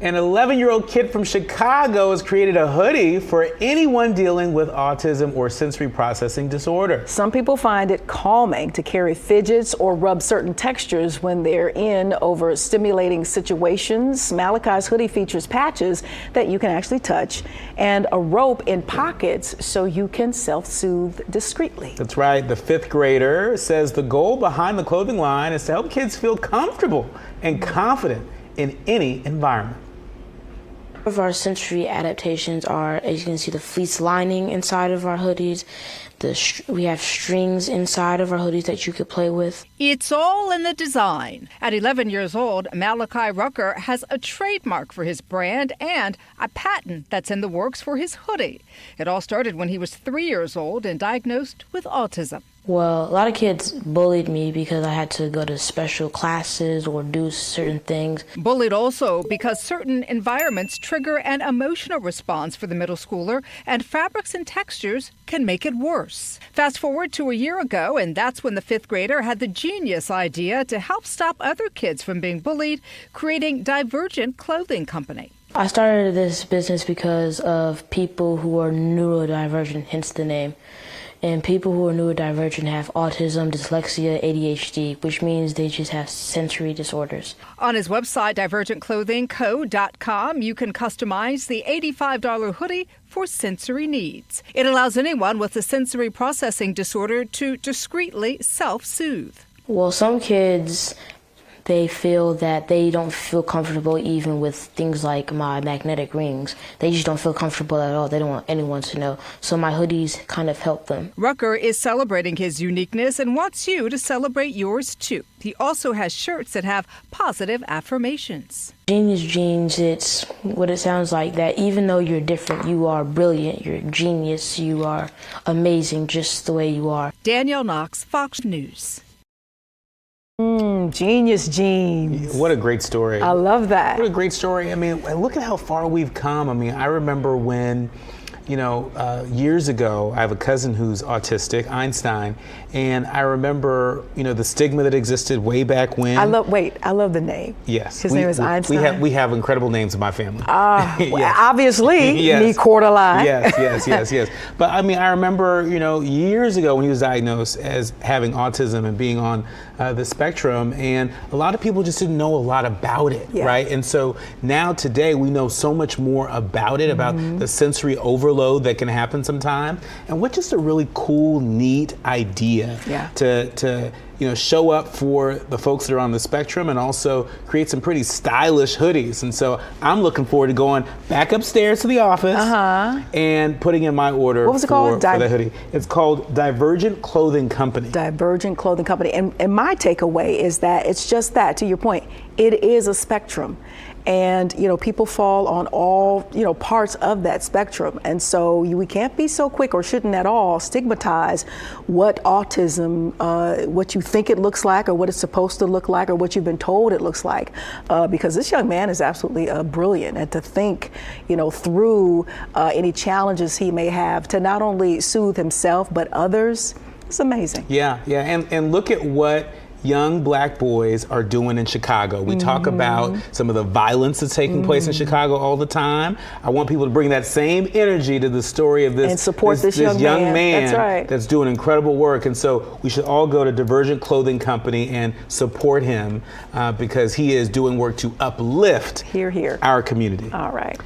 An 11-year-old kid from Chicago has created a hoodie for anyone dealing with autism or sensory processing disorder. Some people find it calming to carry fidgets or rub certain textures when they're in overstimulating situations. Malachi's hoodie features patches that you can actually touch and a rope in pockets so you can self-soothe discreetly. That's right. The 5th grader says the goal behind the clothing line is to help kids feel comfortable and confident in any environment. Of our sensory adaptations are, as you can see, the fleece lining inside of our hoodies. We have strings inside of our hoodies that you could play with. It's all in the design. At 11 years old, Malachi Rucker has a trademark for his brand and a patent that's in the works for his hoodie. It all started when he was 3 years old and diagnosed with autism. Well, a lot of kids bullied me because I had to go to special classes or do certain things. Bullied also because certain environments trigger an emotional response for the middle schooler, and fabrics and textures can make it worse. Fast forward to a year ago, and that's when the 5th grader had the genius idea to help stop other kids from being bullied, creating Divergent Clothing Company. I started this business because of people who are neurodivergent, hence the name. And people who are neurodivergent have autism, dyslexia, ADHD, which means they just have sensory disorders. On his website, divergentclothingco.com, you can customize the $85 hoodie for sensory needs. It allows anyone with a sensory processing disorder to discreetly self-soothe. Well, some kids, they feel that they don't feel comfortable even with things like my magnetic rings. They just don't feel comfortable at all. They don't want anyone to know. So my hoodies kind of help them. Rucker is celebrating his uniqueness and wants you to celebrate yours too. He also has shirts that have positive affirmations. Genius Jeans, it's what it sounds like, that even though you're different, you are brilliant, you're a genius, you are amazing just the way you are. Danielle Knox, Fox News. Genius jeans. What a great story. I love that. What a great story. I mean, look at how far we've come. I mean, I remember when, years ago, I have a cousin who's autistic, Einstein, and I remember, the stigma that existed way back when. I love the name. Yes. His name is Einstein. We have incredible names in my family. Yes. Obviously, yes. Me quarter-line. Yes. But I mean, I remember, years ago when he was diagnosed as having autism and being on the spectrum, and a lot of people just didn't know a lot about it, right? And so now today we know so much more about it, about the sensory overload that can happen sometime, and what just a really cool, neat idea to show up for the folks that are on the spectrum and also create some pretty stylish hoodies. And so I'm looking forward to going back upstairs to the office and putting in my order. What was it called? For the hoodie. It's called Divergent Clothing Company. Divergent Clothing Company. And my takeaway is that it's just that, to your point, it is a spectrum. And, people fall on all, parts of that spectrum. And so we can't be so quick, or shouldn't at all, stigmatize what autism, what you think it looks like, or what it's supposed to look like, or what you've been told it looks like. Because this young man is absolutely brilliant. And to think, through any challenges he may have, to not only soothe himself, but others, it's amazing. Yeah. And look at what young black boys are doing in Chicago. We talk about some of the violence that's taking place in Chicago all the time. I want people to bring that same energy to the story of this, and support this young man. That's right. That's doing incredible work. And so we should all go to Divergent Clothing Company and support him because he is doing work to uplift our community. All right.